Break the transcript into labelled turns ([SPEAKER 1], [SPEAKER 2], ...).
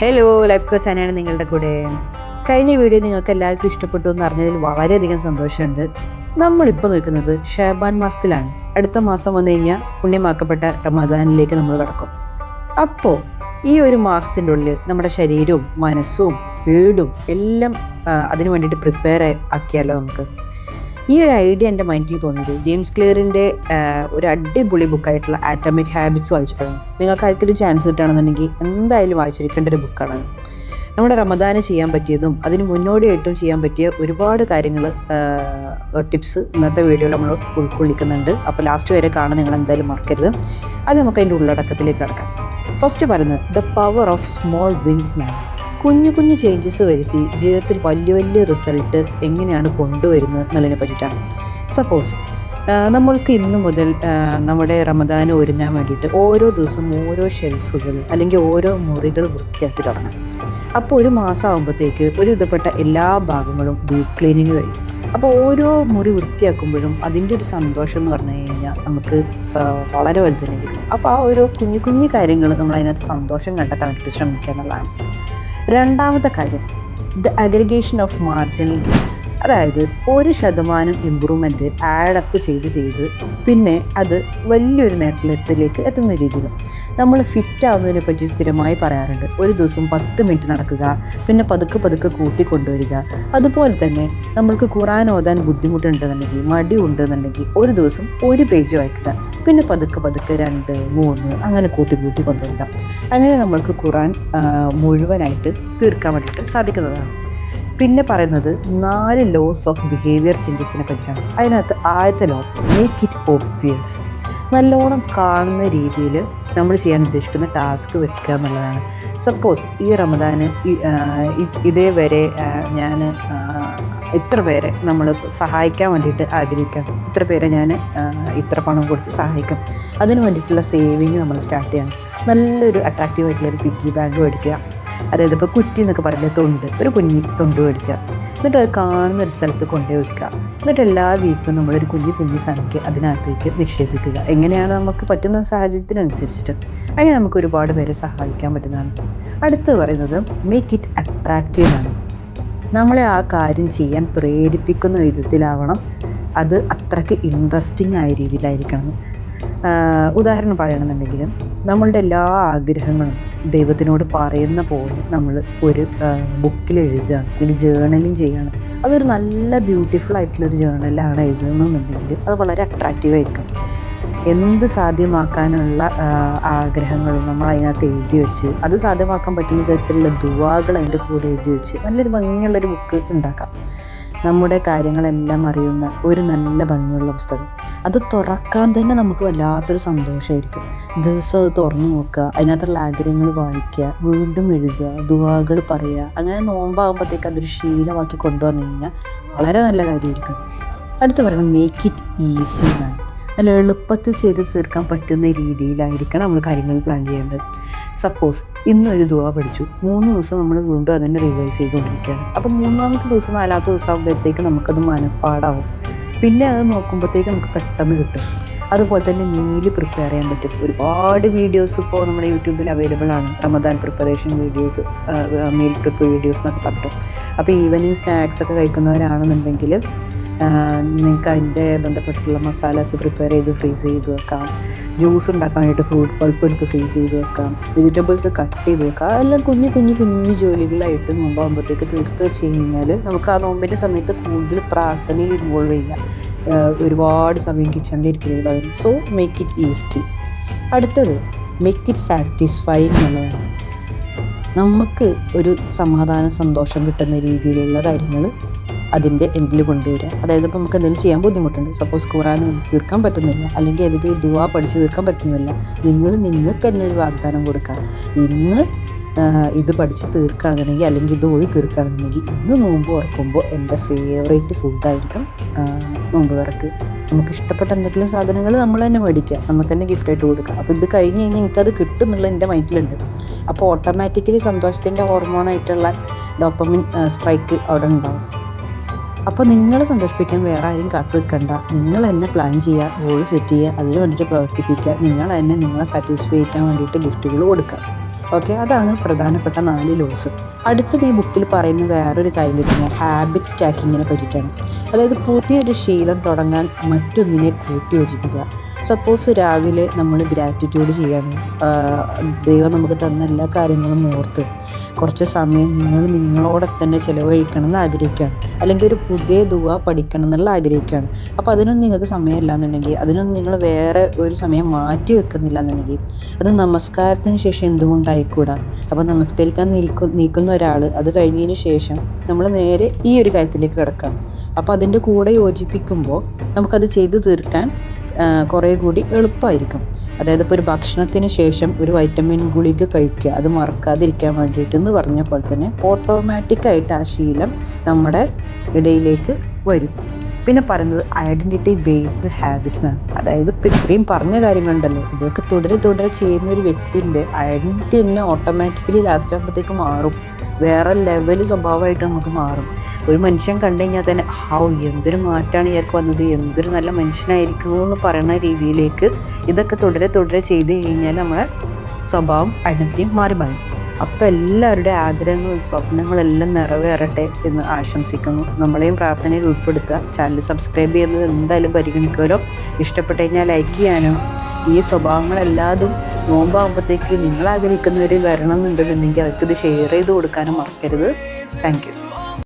[SPEAKER 1] Hello, life coach ആണ് നിങ്ങളുടെ കൂടെ. കഴിഞ്ഞ വീഡിയോ നിങ്ങൾക്ക് എല്ലാവർക്കും ഇഷ്ടപ്പെട്ടു എന്ന് അറിഞ്ഞതിൽ വളരെയധികം സന്തോഷമുണ്ട്. നമ്മളിപ്പോൾ നിൽക്കുന്നത് ഷാബാൻ മാസത്തിലാണ്. അടുത്ത മാസം വന്നു കഴിഞ്ഞാൽ പുണ്യമാക്കപ്പെട്ട റമദാനിലേക്ക് നമ്മൾ കടക്കും. അപ്പോൾ ഈ ഒരു മാസത്തിൻ്റെ ഉള്ളിൽ നമ്മുടെ ശരീരവും മനസ്സും വീടും എല്ലാം അതിന് വേണ്ടിയിട്ട് പ്രിപ്പയർ ആക്കിയാലോ നമുക്ക്. ഈ ഒരു ഐഡിയ എൻ്റെ മൈൻഡിൽ തോന്നിയത് ജെയിംസ് ക്ലിയറിൻ്റെ ഒരു അടിപൊളി ബുക്കായിട്ടുള്ള ആറ്റോമിക് ഹാബിറ്റ്സ് വായിച്ചപ്പോഴാണ്. നിങ്ങൾക്ക് ആർക്കൊരു ചാൻസ് കിട്ടുകയാണെന്നുണ്ടെങ്കിൽ എന്തായാലും വായിച്ചിരിക്കേണ്ട ഒരു ബുക്കാണത്. നമ്മുടെ റമദാന് ചെയ്യാൻ പറ്റിയതും അതിന് മുന്നോടിയായിട്ടും ചെയ്യാൻ പറ്റിയ ഒരുപാട് കാര്യങ്ങൾ, ടിപ്സ് ഇന്നത്തെ വീഡിയോയിൽ നമ്മൾ ഉൾക്കൊള്ളിക്കുന്നുണ്ട്. അപ്പോൾ ലാസ്റ്റ് വരെ കാണാൻ നിങ്ങൾ എന്തായാലും മറക്കരുത്. അത് നമുക്ക് അതിൻ്റെ ഉള്ളടക്കത്തിലേക്ക് കടക്കാം. ഫസ്റ്റ് പറയുന്നത് the power of small wins എന്നാണ്. കുഞ്ഞു കുഞ്ഞു ചേഞ്ചസ് വരുത്തി ജീവിതത്തിൽ വലിയ വലിയ റിസൾട്ട് എങ്ങനെയാണ് കൊണ്ടുവരുന്നത് എന്നുള്ളതിനെ പറ്റിയിട്ടാണ്. സപ്പോസ് നമ്മൾക്ക് ഇന്ന് മുതൽ നമ്മുടെ റമദാന് ഒരുങ്ങാൻ വേണ്ടിയിട്ട് ഓരോ ദിവസം ഓരോ ഷെൽഫുകൾ അല്ലെങ്കിൽ ഓരോ മുറികൾ വൃത്തിയാക്കി തുടങ്ങാം. അപ്പോൾ ഒരു മാസം ആകുമ്പോഴത്തേക്ക് ഒരു വിധപ്പെട്ട എല്ലാ ഭാഗങ്ങളും ഡീപ്പ് ക്ലീനിങ് കഴിയും. അപ്പോൾ ഓരോ മുറി വൃത്തിയാക്കുമ്പോഴും അതിൻ്റെ ഒരു സന്തോഷം എന്ന് പറഞ്ഞു കഴിഞ്ഞാൽ നമുക്ക് വളരെ വലുതന്നെ കിട്ടും. അപ്പോൾ ആ ഓരോ കുഞ്ഞു കുഞ്ഞു കാര്യങ്ങൾ നമ്മൾ അതിനകത്ത് സന്തോഷം കണ്ടെത്താൻ വേണ്ടിയിട്ട് ശ്രമിക്കുക എന്നുള്ളതാണ്. രണ്ടാമത്തെ കാര്യം the aggregation of marginal gains. അതായത് 1% ഇമ്പ്രൂവ്മെൻറ്റ് ആഡപ്പ് ചെയ്ത് പിന്നെ അത് വലിയൊരു നേട്ടത്തിലേക്ക് എത്തുന്ന രീതിയിൽ നമ്മൾ ഫിറ്റ് ആവുന്നതിനെ പറ്റി സ്ഥിരമായി പറയാറുണ്ട്. ഒരു ദിവസം 10 മിനിറ്റ് നടക്കുക, പിന്നെ പതുക്കെ കൂട്ടിക്കൊണ്ടുവരിക. അതുപോലെ തന്നെ നമ്മൾക്ക് ഖുർആൻ ഓതാൻ ബുദ്ധിമുട്ടുണ്ടെന്നുണ്ടെങ്കിൽ, മടി ഉണ്ടെന്നുണ്ടെങ്കിൽ ഒരു ദിവസം 1 പേജ് വായിക്കുക, പിന്നെ പതുക്കെ 2, 3 അങ്ങനെ കൂട്ടി കൊണ്ടുവരിക. അങ്ങനെ നമ്മൾക്ക് ഖുർആൻ മുഴുവനായിട്ട് തീർക്കാൻ വേണ്ടിയിട്ട് സാധിക്കുന്നതാണ്. പിന്നെ പറയുന്നത് 4 ലോസ് ഓഫ് ബിഹേവിയർ ചേഞ്ചസിനെ പറ്റിയാണ്. അതിനകത്ത് ആദ്യത്തെ ലോ മേക്ക് ഇറ്റ് ഒബ്വിയസ്. നല്ലോണം കാണുന്ന രീതിയിൽ നമ്മൾ ചെയ്യാൻ ഉദ്ദേശിക്കുന്ന ടാസ്ക് വെക്കുക എന്നുള്ളതാണ്. സപ്പോസ് ഈ റമദാന് ഇതേവരെ ഞാൻ ഇത്ര പേരെ നമ്മൾ സഹായിക്കാൻ വേണ്ടിയിട്ട് ആഗ്രഹിക്കാം, ഇത്ര പേരെ ഞാൻ ഇത്ര പണം കൊടുത്ത് സഹായിക്കും. അതിന് വേണ്ടിയിട്ടുള്ള സേവിങ് നമ്മൾ സ്റ്റാർട്ട് ചെയ്യണം. നല്ലൊരു അട്രാക്റ്റീവായിട്ടുള്ളൊരു പിഗ്ഗി ബാങ്ക് മേടിക്കുക. അതായത് ഇപ്പോൾ കുറ്റി എന്നൊക്കെ പറയുന്നത് ഒരു കുഞ്ഞി തൊണ്ട് മേടിക്കുക. എന്നിട്ട് അത് കാണുന്നൊരു സ്ഥലത്ത് കൊണ്ടുപോയി വെക്കുക. എന്നിട്ട് എല്ലാ വീക്കും നമ്മളൊരു കുഞ്ഞു സംഖ്യ അതിനകത്തേക്ക് നിക്ഷേപിക്കുക. എങ്ങനെയാണ് നമുക്ക് പറ്റുന്ന സാഹചര്യത്തിനനുസരിച്ചിട്ട് അങ്ങനെ നമുക്ക് ഒരുപാട് പേരെ സഹായിക്കാൻ പറ്റുന്നതാണ്. അടുത്ത് പറയുന്നത് മേക്ക് ഇറ്റ് അട്രാക്റ്റീവ് ആണ്. നമ്മളെ ആ കാര്യം ചെയ്യാൻ പ്രേരിപ്പിക്കുന്ന വിധത്തിലാവണം അത്. അത്രയ്ക്ക് ഇൻട്രസ്റ്റിംഗ് ആയ രീതിയിലായിരിക്കണം. ഉദാഹരണം പറയണമെന്നുണ്ടെങ്കിൽ നമ്മളുടെ എല്ലാ ആഗ്രഹങ്ങളും ദൈവത്തിനോട് പറയുന്ന പോലെ നമ്മൾ ഒരു ബുക്കിൽ എഴുതുകയാണ്, അല്ലെങ്കിൽ ജേർണലിങ് ചെയ്യുകയാണ്. അതൊരു നല്ല ബ്യൂട്ടിഫുൾ ആയിട്ടുള്ളൊരു ജേർണലാണ് എഴുതുന്നുണ്ടെങ്കിൽ അത് വളരെ അട്രാക്റ്റീവായിരിക്കും. എന്ത് സാധ്യമാക്കാനുള്ള ആഗ്രഹങ്ങളും നമ്മൾ അതിനകത്ത് എഴുതി വെച്ച് അത് സാധ്യമാക്കാൻ പറ്റുന്ന തരത്തിലുള്ള ദുആകൾ അതിൻ്റെ കൂടെ എഴുതി വെച്ച് നല്ലൊരു ഭംഗിയുള്ളൊരു ബുക്ക് ഉണ്ടാക്കാം. നമ്മുടെ കാര്യങ്ങളെല്ലാം അറിയുന്ന ഒരു നല്ല ഭംഗിയുള്ള പുസ്തകം. അത് തുറക്കാൻ തന്നെ നമുക്ക് വല്ലാത്തൊരു സന്തോഷമായിരിക്കും. ദിവസം അത് തുറന്നു നോക്കുക, അതിനകത്തുള്ള ആഗ്രഹങ്ങൾ വായിക്കുക, വീണ്ടും എഴുതുക, ദുആകൾ പറയുക. അങ്ങനെ നോമ്പാകുമ്പോഴത്തേക്ക് അതൊരു ശീലമാക്കി കൊണ്ടുവന്നു കഴിഞ്ഞാൽ വളരെ നല്ല കാര്യമായിരിക്കും. അടുത്ത് പറയുന്നത് മേക്ക് ഇറ്റ് ഈസി എന്നാണ്. നല്ല എളുപ്പത്തിൽ ചെയ്ത് തീർക്കാൻ പറ്റുന്ന രീതിയിലായിരിക്കണം നമ്മൾ കാര്യങ്ങൾ പ്ലാൻ ചെയ്യേണ്ടത്. സപ്പോസ് ഇന്നൊരു ദുആ പഠിച്ചു, 3 ദിവസം നമ്മൾ വീണ്ടും അതിനെ റിവൈസ് ചെയ്തുകൊണ്ടിരിക്കുകയാണ്. അപ്പോൾ 3-ാമത്തെ ദിവസം 4-ാമത്തെ ദിവസം ആകുമ്പോഴത്തേക്ക് നമുക്കത് മനപ്പാടാവും. പിന്നെ അത് നോക്കുമ്പോഴത്തേക്ക് നമുക്ക് പെട്ടെന്ന് കിട്ടും. അതുപോലെ തന്നെ മീല് പ്രിപ്പയർ ചെയ്യാൻ പറ്റും. ഒരുപാട് വീഡിയോസ് ഇപ്പോൾ നമ്മുടെ യൂട്യൂബിൽ അവൈലബിൾ ആണ്. Ramadan preparation videos, meal prep videos എന്നൊക്കെ പറഞ്ഞു. അപ്പോൾ ഈവനിങ് സ്നാക്സ് ഒക്കെ കഴിക്കുന്നവരാണെന്നുണ്ടെങ്കിൽ നിങ്ങൾക്ക് അതിൻ്റെ ബന്ധപ്പെട്ടുള്ള മസാലാസ് പ്രിപ്പയർ ചെയ്ത് ഫ്രീസ് ചെയ്ത് വെക്കാം. ജ്യൂസ് ഉണ്ടാക്കാൻ വേണ്ടിയിട്ട് ഫ്രൂട്ട് പൾപ്പ് എടുത്ത് ഫ്രീസ് ചെയ്ത് വെക്കാം. വെജിറ്റബിൾസ് കട്ട് ചെയ്ത് വെക്കാം. എല്ലാം കുഞ്ഞു ജോലികളായിട്ട് നോമ്പാകുമ്പോഴത്തേക്ക് തീർത്ത് വെച്ച് കഴിഞ്ഞാൽ നമുക്ക് ആ നോമ്പിൻ്റെ സമയത്ത് കൂടുതൽ പ്രാർത്ഥനയിൽ ഇൻവോൾവ് ചെയ്യാം. ഒരുപാട് സമയം കിച്ചണിൽ ഇരിക്കുന്നതായിരുന്നു. So make it easy. അടുത്തത് മേക്ക് ഇറ്റ് സാറ്റിസ്ഫൈങ് എന്നുള്ളതാണ്. നമുക്ക് ഒരു സമാധാനം സന്തോഷം കിട്ടുന്ന രീതിയിലുള്ള കാര്യങ്ങൾ അതിൻ്റെ എൻഡിൽ കൊണ്ടുവരിക. അതായത് ഇപ്പോൾ നമുക്ക് എന്തെങ്കിലും ചെയ്യാൻ ബുദ്ധിമുട്ടുണ്ട്, സപ്പോസ് ഖുർആൻ തീർക്കാൻ പറ്റുന്നില്ല, അല്ലെങ്കിൽ ഏതെങ്കിലും ദുആ പഠിച്ച് തീർക്കാൻ പറ്റുന്നില്ല, നിങ്ങൾക്ക് തന്നെ ഒരു വാഗ്ദാനം കൊടുക്കുക. ഇന്ന് ഇത് പഠിച്ച് തീർക്കുകയാണെന്നുണ്ടെങ്കിൽ, അല്ലെങ്കിൽ ഇത് ഓടി തീർക്കുകയാണെന്നുണ്ടെങ്കിൽ, ഇന്ന് നോമ്പ് തുറക്കുമ്പോൾ എൻ്റെ ഫേവറേറ്റ് ഫുഡായിരിക്കും നോമ്പ് തുറക്ക്. നമുക്ക് ഇഷ്ടപ്പെട്ട എന്തെങ്കിലും സാധനങ്ങൾ നമ്മൾ തന്നെ മേടിക്കുക, നമുക്ക് തന്നെ ഗിഫ്റ്റായിട്ട് കൊടുക്കുക. അപ്പോൾ ഇത് കഴിഞ്ഞ് കഴിഞ്ഞാൽ എനിക്കത് കിട്ടും എന്നുള്ള എൻ്റെ മൈൻഡിലുണ്ട്. അപ്പോൾ ഓട്ടോമാറ്റിക്കലി സന്തോഷത്തിൻ്റെ ഹോർമോണായിട്ടുള്ള ഡോപ്പമിൻ സ്ട്രൈക്ക് അവിടെ ഉണ്ടാവും. അപ്പോൾ നിങ്ങളെ സന്തോഷിപ്പിക്കാൻ വേറെ ആരും കാത്തു നിൽക്കണ്ട. നിങ്ങൾ തന്നെ പ്ലാൻ ചെയ്യുക, ഗോൾ സെറ്റ് ചെയ്യുക, അതിന് വേണ്ടിയിട്ട് പ്രവർത്തിപ്പിക്കുക. നിങ്ങൾ തന്നെ നിങ്ങളെ സാറ്റിസ്ഫൈ ചെയ്യാൻ വേണ്ടിയിട്ട് ഗിഫ്റ്റുകൾ കൊടുക്കുക. ഓക്കെ, അതാണ് പ്രധാനപ്പെട്ട 4 ലോസ്. അടുത്തത് ഈ ബുക്കിൽ പറയുന്ന വേറൊരു കാര്യം എന്ന് വെച്ച് കഴിഞ്ഞാൽ ഹാബിറ്റ് സ്റ്റാക്കിങ്ങിനെ പറ്റിയിട്ടാണ്. അതായത് പുതിയൊരു ശീലം തുടങ്ങാൻ മറ്റൊന്നിനെ കൂട്ടി യോജിപ്പിക്കുക. സപ്പോസ് രാവിലെ നമ്മൾ ഗ്രാറ്റിറ്റ്യൂഡ് ചെയ്യാണ്, ദൈവം നമുക്ക് തന്ന എല്ലാ കാര്യങ്ങളും ഓർത്ത് കുറച്ച് സമയം നിങ്ങൾ നിങ്ങളോടെ തന്നെ ചിലവഴിക്കണം എന്ന് ആഗ്രഹിക്കുകയാണ്, അല്ലെങ്കിൽ ഒരു പുതിയ ദുആ പഠിക്കണം എന്നുള്ള ആഗ്രഹിക്കുകയാണ്. അപ്പോൾ അതിനൊന്നും നിങ്ങൾക്ക് സമയമില്ല എന്നുണ്ടെങ്കിൽ, അതിനൊന്നും നിങ്ങൾ വേറെ ഒരു സമയം മാറ്റി വെക്കുന്നില്ല എന്നുണ്ടെങ്കിൽ, അത് നമസ്കാരത്തിന് ശേഷം എന്തുകൊണ്ടായിക്കൂടാ? അപ്പോൾ നമസ്കരിക്കാൻ നീക്കുന്ന ഒരാൾ അത് കഴിഞ്ഞതിന് ശേഷം നമ്മൾ നേരെ ഈ ഒരു കാര്യത്തിലേക്ക് കിടക്കാം. അപ്പോൾ അതിൻ്റെ കൂടെ യോജിപ്പിക്കുമ്പോൾ നമുക്കത് ചെയ്തു തീർക്കാൻ കുറേ കൂടി എളുപ്പമായിരിക്കും. അതായത് ഇപ്പോൾ ഒരു ഭക്ഷണത്തിന് ശേഷം ഒരു വൈറ്റമിൻ ഗുളിക കഴിക്കുക, അത് മറക്കാതിരിക്കാൻ വേണ്ടിയിട്ട് എന്ന് പറഞ്ഞ പോലെ തന്നെ ഓട്ടോമാറ്റിക്കായിട്ട് ആ ശീലം നമ്മുടെ ഇടയിലേക്ക് വരും. പിന്നെ പറയുന്നത് ഐഡൻറ്റിറ്റി ബേസ്ഡ് ഹാബിറ്റ്സ് ആണ്. അതായത് ഇപ്പോൾ ഇത്രയും പറഞ്ഞ കാര്യങ്ങളുണ്ടല്ലോ, ഇതൊക്കെ തുടരെ ചെയ്യുന്ന ഒരു വ്യക്തിൻ്റെ ഐഡൻറ്റിറ്റി തന്നെ ഓട്ടോമാറ്റിക്കലി ലാസ്റ്റ് ആകുമ്പോഴത്തേക്ക് മാറും, വേറെ ലെവൽ സ്വഭാവമായിട്ട് നമുക്ക് മാറും. ഒരു മനുഷ്യൻ കണ്ടു കഴിഞ്ഞാൽ തന്നെ എന്തൊരു മാറ്റമാണ് ഇയാൾക്ക് വന്നത്, എന്തൊരു നല്ല മനുഷ്യനായിരിക്കുന്നു എന്ന് പറയുന്ന രീതിയിലേക്ക് ഇതൊക്കെ തുടരെ ചെയ്ത് കഴിഞ്ഞാൽ നമ്മളെ സ്വഭാവം ഐഡൻറ്റിറ്റിയും മാറി. അപ്പോൾ എല്ലാവരുടെ ആഗ്രഹങ്ങളും സ്വപ്നങ്ങളെല്ലാം നിറവേറട്ടെ എന്ന് ആശംസിക്കുന്നു. നമ്മളെയും പ്രാർത്ഥനയിൽ ഉൾപ്പെടുത്തുക. ചാനൽ സബ്സ്ക്രൈബ് ചെയ്യുന്നത് എന്തായാലും പരിഗണിക്കുമല്ലോ. ഇഷ്ടപ്പെട്ട് കഴിഞ്ഞാൽ ലൈക്ക് ചെയ്യാനോ, ഈ സ്വഭാവങ്ങളെല്ലാതും നോമ്പാകുമ്പോഴത്തേക്ക് നിങ്ങൾ ആഗ്രഹിക്കുന്നവർ വരണം എന്നുണ്ടെന്നുണ്ടെങ്കിൽ അവർക്കിത് ഷെയർ ചെയ്ത് കൊടുക്കാനും മറക്കരുത്. Thank you.